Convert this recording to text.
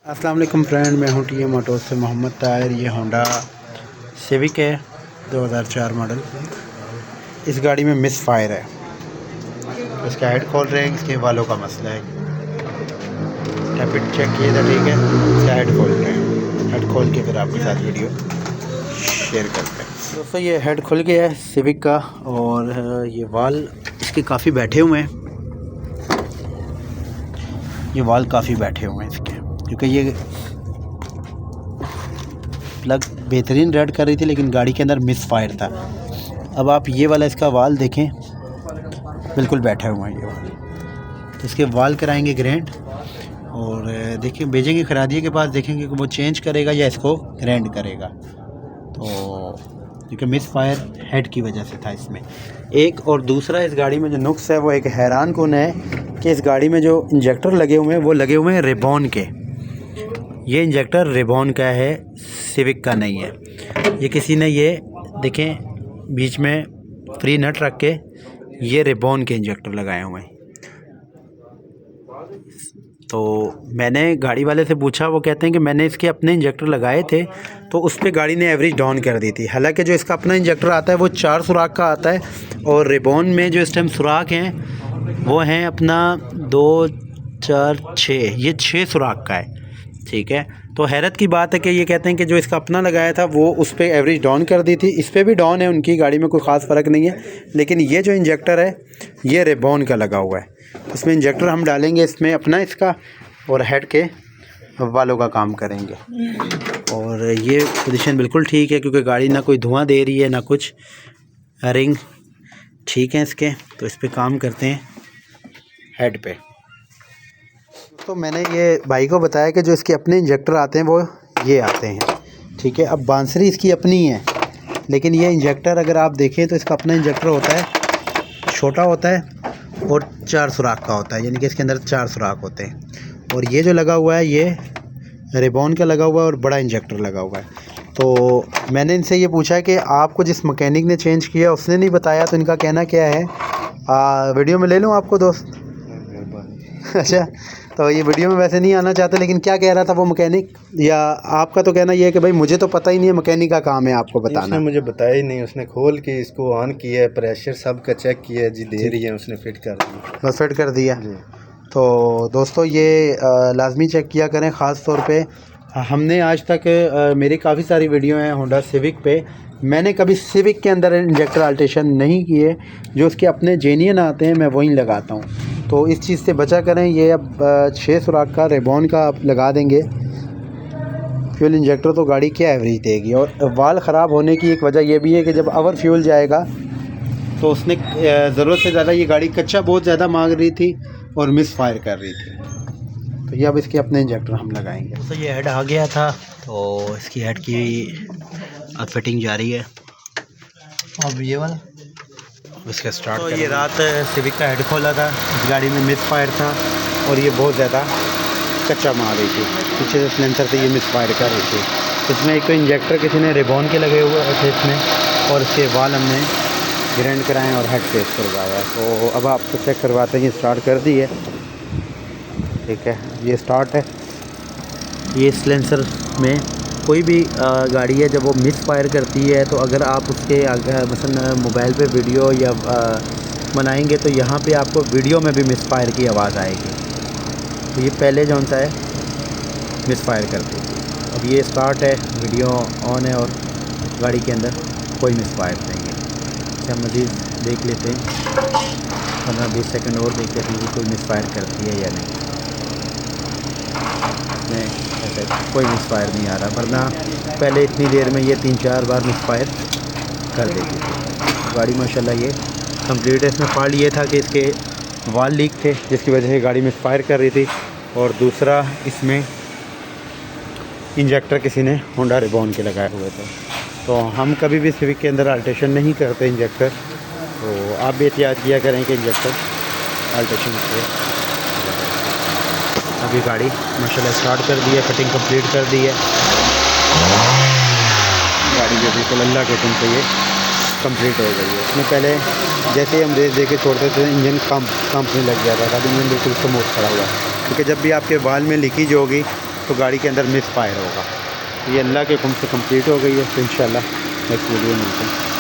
अस्सलाम वालेकुम फ्रेंड, मैं हूँ टी मोटर्स से मोहम्मद ताहिर। ये होंडा सिविक है 2004 मॉडल। इस गाड़ी में मिस फायर है, तो इसका हेड खोल रहे हैं। इसके वालों का मसला है, टैपिट चेक किए था, ठीक है। इसका हेड खोल रहे हैं। हेड खोल के फिर आपके साथ वीडियो शेयर करते हैं। दोस्तों ये हेड खुल गया है सिविक का, और ये वाल इसके काफ़ी बैठे हुए हैं। ये वाल काफ़ी बैठे हुए हैं इसके, क्योंकि ये प्लग बेहतरीन रेड कर रही थी, लेकिन गाड़ी के अंदर मिस फायर था। अब आप ये वाला इसका वाल देखें, बिल्कुल बैठे हुए हैं ये वाल। तो इसके वाल कराएंगे ग्रैंड, और देखिए भेजेंगे खरादिए के पास, देखेंगे कि वो चेंज करेगा या इसको ग्रैंड करेगा। तो क्योंकि मिस फायर हेड की वजह से था इसमें एक। और दूसरा, इस गाड़ी में जो नुक्स है वो एक हैरान कुन है कि इस गाड़ी में जो इंजेक्टर लगे हुए हैं वो लगे हुए हैं रिबॉन के। ये इंजेक्टर रिबॉन का है, सिविक का नहीं है। ये किसी ने, ये देखें बीच में फ्री नट रख के ये रिबॉन के इंजेक्टर लगाए हुए हैं। तो मैंने गाड़ी वाले से पूछा, वो कहते हैं कि मैंने इसके अपने इंजेक्टर लगाए थे तो उस पर गाड़ी ने एवरेज डाउन कर दी थी। हालांकि जो इसका अपना इंजेक्टर आता है वो 4 सुराख का आता है, और रिबॉन में जो इस टाइम सुराख हैं वो हैं अपना 2 4 6, ये 6 सुराख का है, ठीक है। तो हैरत की बात है कि ये कहते हैं कि जो इसका अपना लगाया था वो उस पर एवरेज डाउन कर दी थी। इस पर भी डाउन है, उनकी गाड़ी में कोई ख़ास फ़र्क नहीं है। लेकिन ये जो इंजेक्टर है ये रिबॉन का लगा हुआ है। इसमें इंजेक्टर हम डालेंगे इसमें अपना इसका, और हेड के वालों का काम करेंगे। और ये पोजीशन बिल्कुल ठीक है, क्योंकि गाड़ी ना कोई धुआं दे रही है ना कुछ। रिंग ठीक है इसके, तो इस पर काम करते हैं हेड पे। तो मैंने ये भाई को बताया कि जो इसके अपने इंजेक्टर आते हैं वो ये आते हैं, ठीक है। अब बांसुरी इसकी अपनी है, लेकिन ये इंजेक्टर अगर आप देखें तो इसका अपना इंजेक्टर होता है, छोटा होता है और 4 सुराख का होता है, यानी कि इसके अंदर 4 सुराख होते हैं। और ये जो लगा हुआ है ये रिबॉन का लगा हुआ है और बड़ा इंजेक्टर लगा हुआ है। तो मैंने इनसे ये पूछा है कि आपको जिस मैकेनिक ने चेंज किया उसने नहीं बताया, तो इनका कहना क्या है। वीडियो में ले लूँ आपको दोस्त? अच्छा, तो ये वीडियो में वैसे नहीं आना चाहते, लेकिन क्या कह रहा था वो मैकेनिक, या आपका तो कहना ये है कि भाई मुझे तो पता ही नहीं है, मैकेनिक का काम है आपको बताना। उसने मुझे बताया ही नहीं, उसने खोल के इसको ऑन किया है, प्रेशर सब का चेक किया है जी, दे रही है, उसने फिट कर दिया, बस फिट कर दिया। तो दोस्तों ये लाजमी चेक किया करें, ख़ास तौर पे हमने आज तक मेरी काफ़ी सारी वीडियो हैं होंडा सिविक पे, मैंने कभी सिविक के अंदर इंजेक्टर अल्टेशन नहीं किए। जो उसके अपने जेन्युइन आते हैं मैं वहीं लगाता हूँ, तो इस चीज़ से बचा करें। ये अब 6 सुराख का रिबॉन का आप लगा देंगे फ्यूल इंजेक्टर, तो गाड़ी क्या एवरेज देगी। और वाल ख़राब होने की एक वजह यह भी है कि जब ओवर फ्यूल जाएगा तो उसने ज़रूरत से ज़्यादा, ये गाड़ी कच्चा बहुत ज़्यादा मांग रही थी और मिस फायर कर रही थी। तो ये अब इसके अपने इंजेक्टर हम लगाएंगे। तो ये हेड आ गया था, तो इसकी हेड की अब फिटिंग जारी है। अब ये वाला इसका स्टार्ट। तो ये रात सिविक का हेड खोला था, इस गाड़ी में मिस फायर था और ये बहुत ज़्यादा कच्चा मार रही थी, पीछे से सिलेंसर से ये मिस फायर कर रही थी। इसमें एक तो इंजेक्टर किसी ने रिबॉन के लगे हुए थे इसमें, और इसके वाल हमने ग्रैंड कराएँ और हेड फेस करवाया। तो अब आपको चेक करवाते हैं। ये स्टार्ट कर दी है, ठीक है, ये स्टार्ट है। ये सिलेंसर में कोई भी गाड़ी है जब वो मिस फायर करती है, तो अगर आप उसके मसलन मोबाइल पे वीडियो या बनाएंगे तो यहाँ पे आपको वीडियो में भी मिस फायर की आवाज़ आएगी। तो ये पहले जो होता है मिस फायर करती है। अब ये स्टार्ट है, वीडियो ऑन है और गाड़ी के अंदर कोई मिस फायर नहीं है। अच्छा, मज़ीद देख लेते हैं, 15-20 सेकंड और देख लेते हैं कि कोई मिस फायर करती है या नहीं। ऐसे कोई मिस फायर नहीं आ रहा, वरना पहले इतनी देर में ये 3-4 बार मिस फायर कर देती थी गाड़ी। माशाल्लाह ये कंप्लीट है। इसमें फॉल्ट ये था कि इसके वाल लीक थे, जिसकी वजह से गाड़ी मिस फायर कर रही थी। और दूसरा, इसमें इंजेक्टर किसी ने होंडा रिबॉन के लगाए हुए थे। तो हम कभी भी सिविक के अंदर अल्टेशन नहीं करते इंजेक्टर, तो आप भी एहतियात किया करें कि इंजेक्टर अल्टेशन से। अभी गाड़ी माशाल्लाह स्टार्ट कर दी है, फिटिंग कंप्लीट कर दी है। गाड़ी जो बिल्कुल अल्लाह के हुक्म से ये कंप्लीट हो गई है। इसमें पहले जैसे ही हम रेस दे के छोड़ते थे इंजन कंपनी लग जाता था, इंजन बिल्कुल स्मूथ खड़ा हुआ है। क्योंकि जब भी आपके वाल में लीकेज होगी तो गाड़ी के अंदर मिस फायर होगा। ये अल्लाह के हुक्म से कंप्लीट हो गई है, तो इंशाल्लाह नेक्स्ट वीडियो मिलते हैं।